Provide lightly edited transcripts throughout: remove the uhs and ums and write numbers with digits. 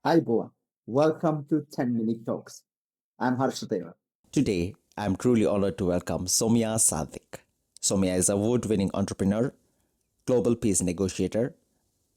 Hi, Boa. Welcome to 10 Minute Talks. I'm Harshadeva. Today, I'm truly honored to welcome Somia Sadiq. Somia is an award winning entrepreneur, global peace negotiator,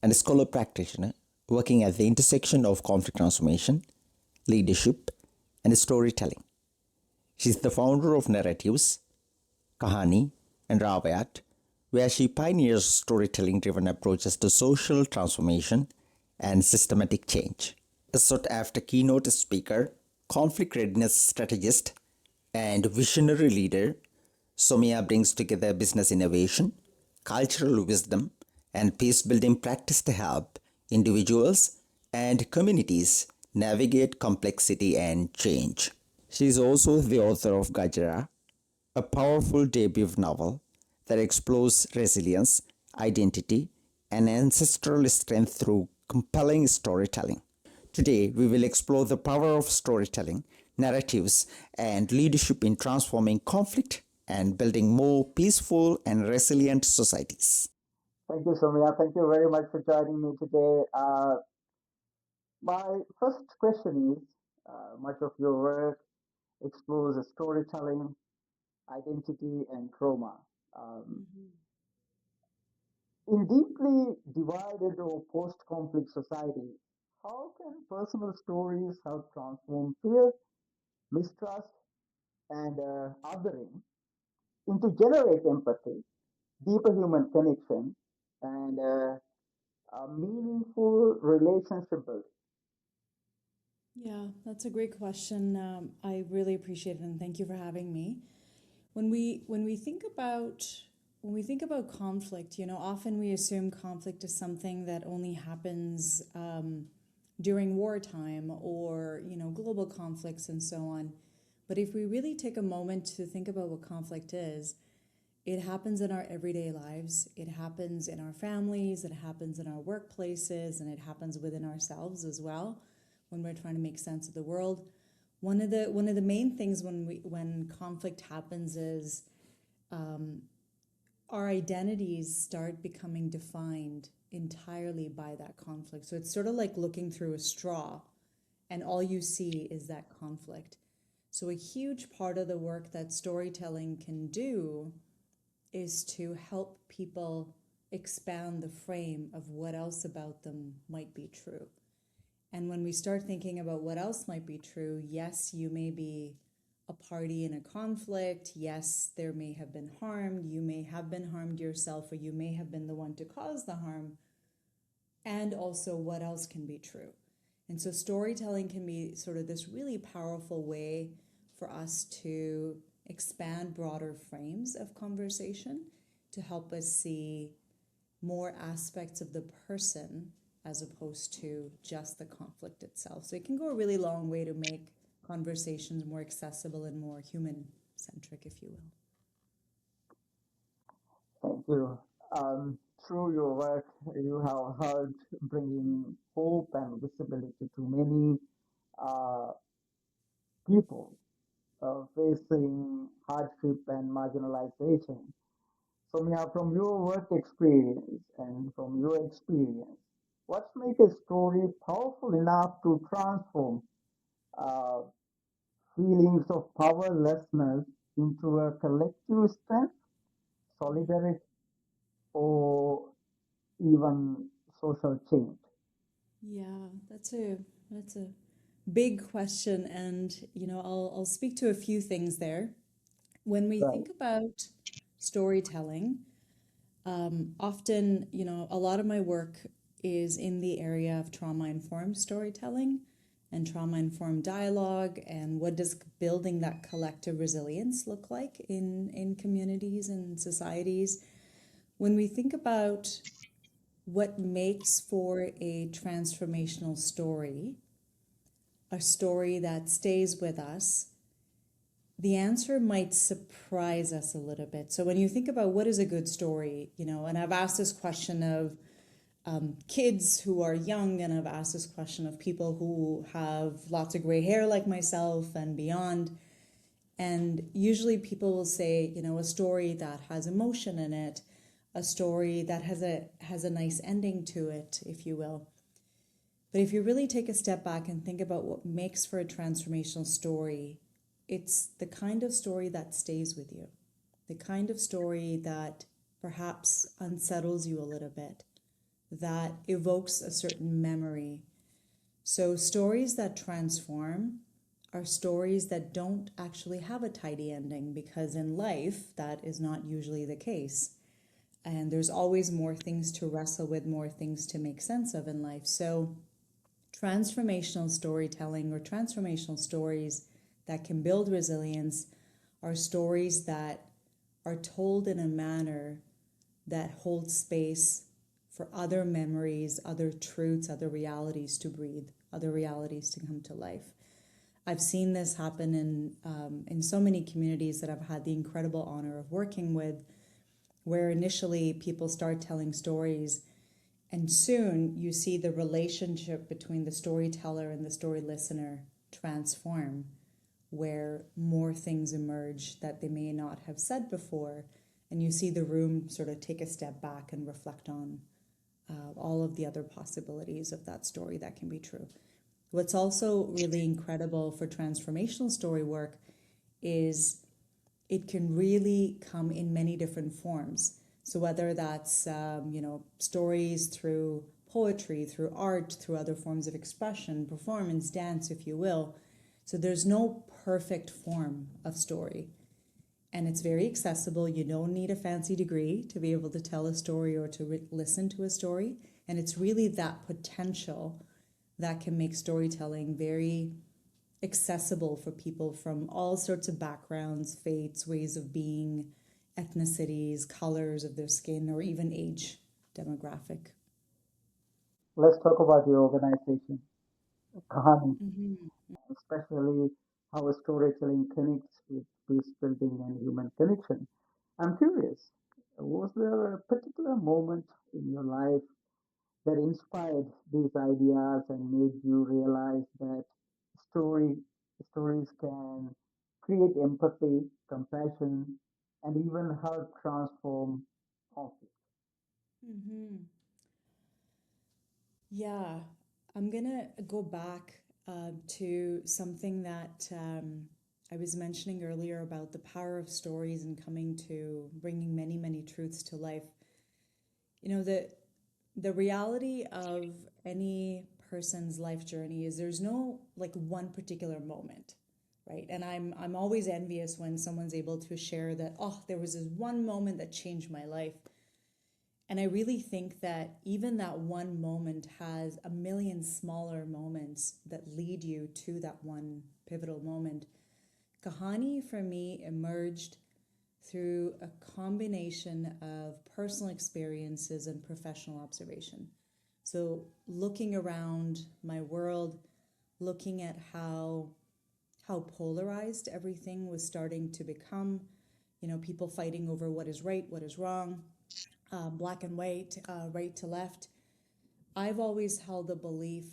and a scholar practitioner working at the intersection of conflict transformation, leadership, and storytelling. She's the founder of narratives, Kahanee, and Ravayat, where she pioneers storytelling driven approaches to social transformation and systematic change. A sought after keynote speaker, conflict readiness strategist, and visionary leader, Somia brings together business innovation, cultural wisdom, and peace building practice to help individuals and communities navigate complexity and change. She is also the author of Gajarah, a powerful debut novel that explores resilience, identity, and ancestral strength through compelling storytelling. Today, we will explore the power of storytelling, narratives, and leadership in transforming conflict and building more peaceful and resilient societies. Thank you, Somia. Thank you very much for joining me today. My first question is much of your work explores storytelling, identity, and trauma. Um, in deeply divided or post conflict society, how can personal stories help transform fear, mistrust, and othering into generate empathy, deeper human connection, and a meaningful relationship building? Yeah, that's a great question. I really appreciate it, and thank you for having me. When we think about conflict, often we assume conflict is something that only happens during wartime or global conflicts and so on. But if we really take a moment to think about what conflict is, it happens in our everyday lives. It happens in our families. It happens in our workplaces, and it happens within ourselves as well when we're trying to make sense of the world. One of the main things when conflict happens is our identities start becoming defined entirely by that conflict. So it's sort of like looking through a straw, and all you see is that conflict. So a huge part of the work that storytelling can do is to help people expand the frame of what else about them might be true. And when we start thinking about what else might be true, yes, you may be a party in a conflict. Yes, there may have been harm. You may have been harmed yourself, or you may have been the one to cause the harm. And also, what else can be true? And so, storytelling can be sort of this really powerful way for us to expand broader frames of conversation to help us see more aspects of the person as opposed to just the conflict itself. So it can go a really long way to make conversations more accessible and more human centric, if you will. Thank you. Through your work, you have helped bringing hope and visibility to many uh, people facing hardship and marginalization. So, Mia, from your work experience and from your experience, what makes a story powerful enough to transform uh, feelings of powerlessness into a collective strength, solidarity, or even social change? Yeah, that's a big question, and I'll speak to a few things there. When we Right. think about storytelling, often a lot of my work is in the area of trauma informed storytelling and trauma informed dialogue, and what does building that collective resilience look like in communities and societies. When we think about what makes for a transformational story, a story that stays with us, the answer might surprise us a little bit. So when you think about what is a good story, and I've asked this question of kids who are young, and I've asked this question of people who have lots of gray hair like myself and beyond. And usually people will say, a story that has emotion in it, a story that has a nice ending to it, if you will. But if you really take a step back and think about what makes for a transformational story, it's the kind of story that stays with you, the kind of story that perhaps unsettles you a little bit, that evokes a certain memory. So stories that transform are stories that don't actually have a tidy ending, because in life that is not usually the case. And there's always more things to wrestle with, more things to make sense of in life. So transformational storytelling, or transformational stories that can build resilience, are stories that are told in a manner that holds space for other memories, other truths, other realities to breathe, other realities to come to life. I've seen this happen in so many communities that I've had the incredible honor of working with, where initially people start telling stories, and soon you see the relationship between the storyteller and the story listener transform, where more things emerge that they may not have said before, and you see the room sort of take a step back and reflect on all of the other possibilities of that story that can be true. What's also really incredible for transformational story work is it can really come in many different forms. So whether that's stories through poetry, through art, through other forms of expression, performance, dance, if you will. So there's no perfect form of story. And it's very accessible. You don't need a fancy degree to be able to tell a story or to listen to a story. And it's really that potential that can make storytelling very accessible for people from all sorts of backgrounds, faiths, ways of being, ethnicities, colors of their skin, or even age demographic. Let's talk about your organization, Kahanee, Mm-hmm. especially how storytelling connects with peace building and human connection. I'm curious, was there a particular moment in your life that inspired these ideas and made you realize that story stories can create empathy, compassion, and even help transform conflict? Mm-hmm. Yeah, I'm gonna go back to something that I was mentioning earlier about the power of stories and coming to bringing many, many truths to life. You know, the reality of any person's life journey is there's no like one particular moment, right? And I'm always envious when someone's able to share that, oh, there was this one moment that changed my life. And I really think that even that one moment has a million smaller moments that lead you to that one pivotal moment. Kahanee for me emerged through a combination of personal experiences and professional observation. So looking around my world, looking at how polarized everything was starting to become, people fighting over what is right, what is wrong, black and white, right to left. I've always held the belief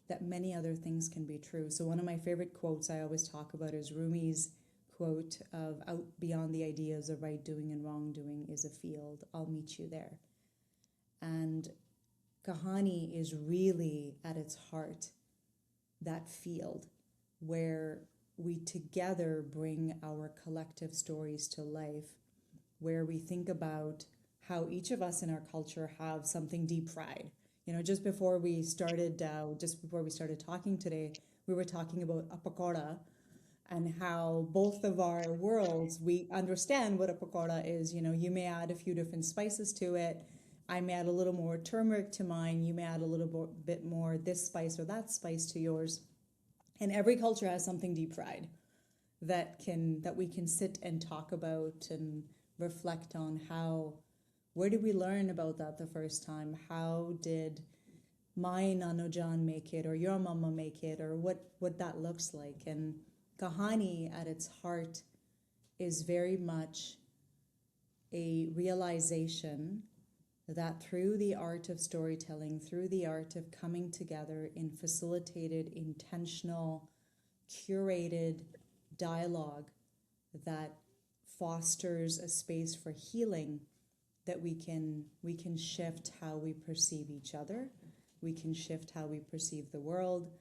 that many other things can be true. So one of my favorite quotes I always talk about is Rumi's quote of out beyond the ideas of right doing and wrong doing is a field. I'll meet you there. And Kahanee is really at its heart that field where we together bring our collective stories to life, where we think about how each of us in our culture have something deep fried. Just before we started talking today, we were talking about a pakora and how both of our worlds, we understand what a pakora is. You may add a few different spices to it. I may add a little more turmeric to mine. You may add a little bit more this spice or that spice to yours. And every culture has something deep fried that we can sit and talk about and reflect on where did we learn about that the first time? How did my Nano John make it, or your mama make it, or what that looks like? And Kahanee at its heart is very much a realization that through the art of storytelling, through the art of coming together in facilitated, intentional, curated dialogue that fosters a space for healing, that we can shift how we perceive each other, we can shift how we perceive the world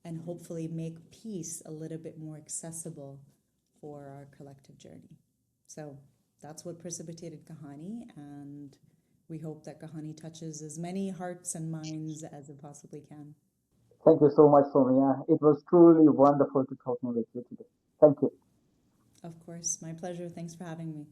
and hopefully make peace a little bit more accessible for our collective journey. So that's what precipitated Kahanee, and we hope that Kahanee touches as many hearts and minds as it possibly can. Thank you so much, Somia. It was truly wonderful to talking with you today. Thank you. Of course, my pleasure. Thanks for having me.